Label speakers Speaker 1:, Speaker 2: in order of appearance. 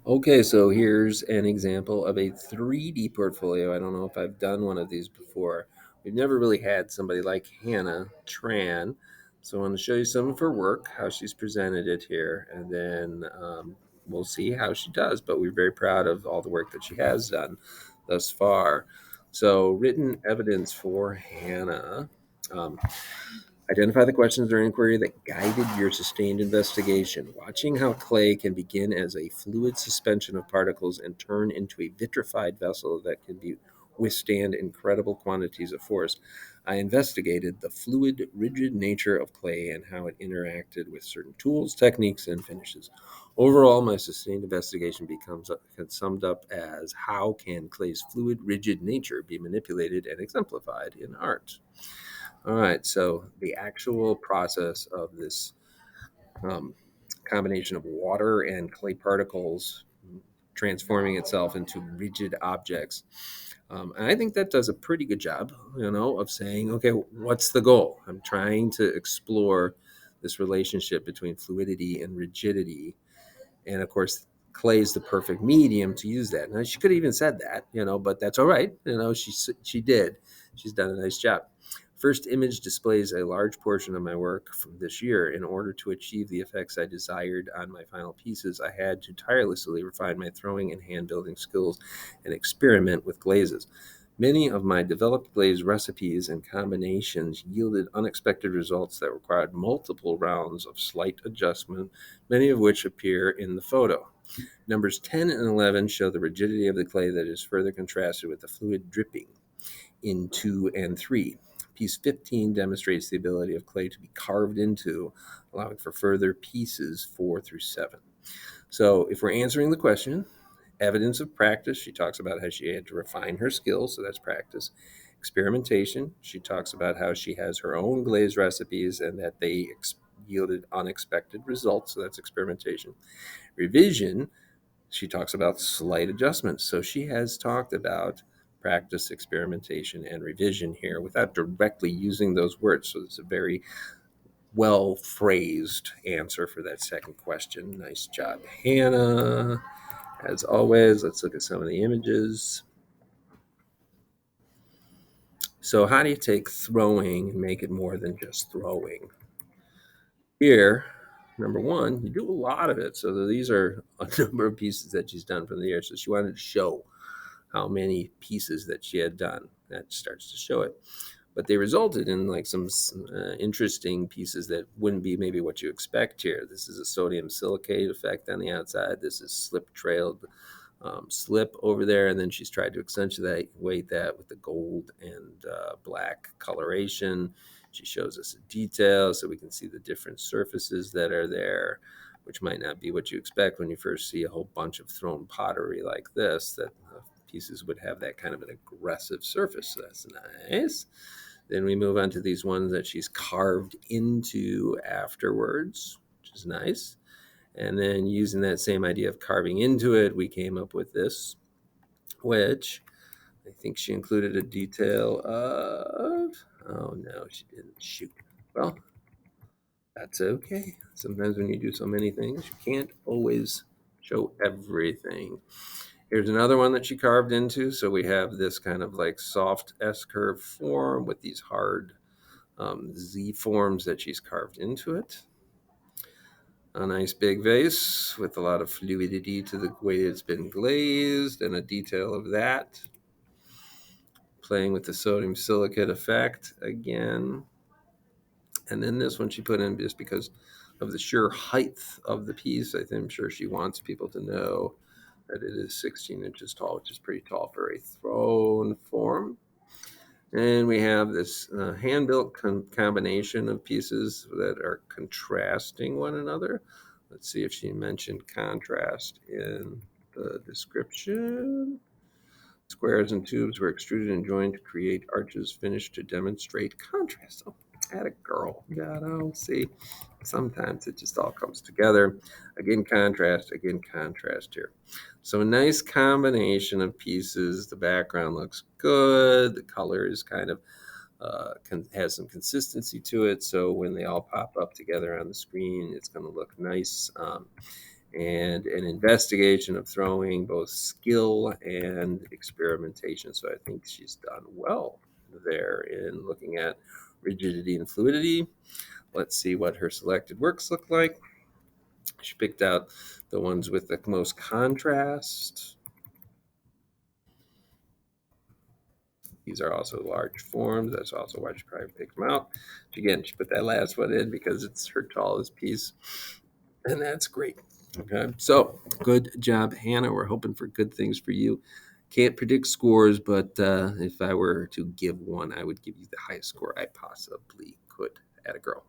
Speaker 1: Okay, so here's an example of a 3D portfolio. I don't know if I've done one of these before. We've never really had somebody like Hannah Tran. So I want to show you some of her work, how she's presented it here, and then we'll see how she does. But we're very proud of all the work that she has done thus far. So, written evidence for Hannah. Um, Identify the questions or inquiry that guided your sustained investigation. Watching how clay can begin as a fluid suspension of particles and turn into a vitrified vessel that can withstand incredible quantities of force, I investigated the fluid, rigid nature of clay and how it interacted with certain tools, techniques, and finishes. Overall, my sustained investigation becomes summed up as how can clay's fluid, rigid nature be manipulated and exemplified in art? All right, so the actual process of this um, combination of water and clay particles transforming itself into rigid objects. And I think that does a pretty good job, of saying, okay, what's the goal? I'm trying to explore this relationship between fluidity and rigidity, and of course, clay is the perfect medium to use that. Now she could have even said that, but that's all right. She did. She's done a nice job. First image displays a large portion of my work from this year. In order to achieve the effects I desired on my final pieces, I had to tirelessly refine my throwing and hand building skills and experiment with glazes. Many of my developed glaze recipes and combinations yielded unexpected results that required multiple rounds of slight adjustment, many of which appear in the photo. Numbers 10 and 11 show the rigidity of the clay that is further contrasted with the fluid dripping in 2 and 3. Piece 15 demonstrates the ability of clay to be carved into, allowing for further pieces 4 through 7. So, if we're answering the question, evidence of practice, she talks about how she had to refine her skills, so that's practice. Experimentation, she talks about how she has her own glaze recipes and that they yielded unexpected results, so that's experimentation. Revision, she talks about slight adjustments. So she has talked about practice, experimentation, and revision here without directly using those words. So it's a very well phrased answer for that second question. Nice job, Hannah. As always, let's look at some of the images. So, how do you take throwing and make it more than just throwing? Here, number one, you do a lot of it. So, these are a number of pieces that she's done from the air. So, she wanted to show how many pieces that she had done. That starts to show it. But they resulted in like some interesting pieces that wouldn't be maybe what you expect here. This is a sodium silicate effect on the outside. This is slip trailed slip over there, and then she's tried to accentuate that with the gold and black coloration. She shows us a detail so we can see the different surfaces that are there, which might not be what you expect when you first see a whole bunch of thrown pottery like this, that pieces would have that kind of an aggressive surface. So that's nice. Then we move on to these ones that she's carved into afterwards, which is nice. And then using that same idea of carving into it, we came up with this, which I think she included a detail of. Oh no, she didn't. Shoot. Well, that's okay. Sometimes when you do so many things, you can't always show everything. Here's another one that she carved into. So we have this kind of like soft S curve form with these hard Z forms that she's carved into it. A nice big vase with a lot of fluidity to the way it's been glazed and a detail of that. Playing with the sodium silicate effect again. And then this one she put in just because of the sheer height of the piece. I'm sure she wants people to know that it is 16 inches tall, which is pretty tall for a throne form. And we have this hand built combination of pieces that are contrasting one another. Let's see if she mentioned contrast in the description. Squares and tubes were extruded and joined to create arches finished to demonstrate contrast. Oh, at a girl. Yeah, I don't see. Sometimes it just all comes together. Again, contrast here. So a nice combination of pieces. The background looks good. The color is kind of has some consistency to it. So when they all pop up together on the screen, it's going to look nice. and an investigation of throwing, both skill and experimentation. So I think she's done well there in looking at rigidity and fluidity. Let's see what her selected works look like. She picked out the ones with the most contrast. These are also large forms. That's also why she probably picked them out. Again, she put that last one in because it's her tallest piece. And that's great. Okay. So good job, Hannah. We're hoping for good things for you. Can't predict scores, but if I were to give one, I would give you the highest score I possibly could. At a girl.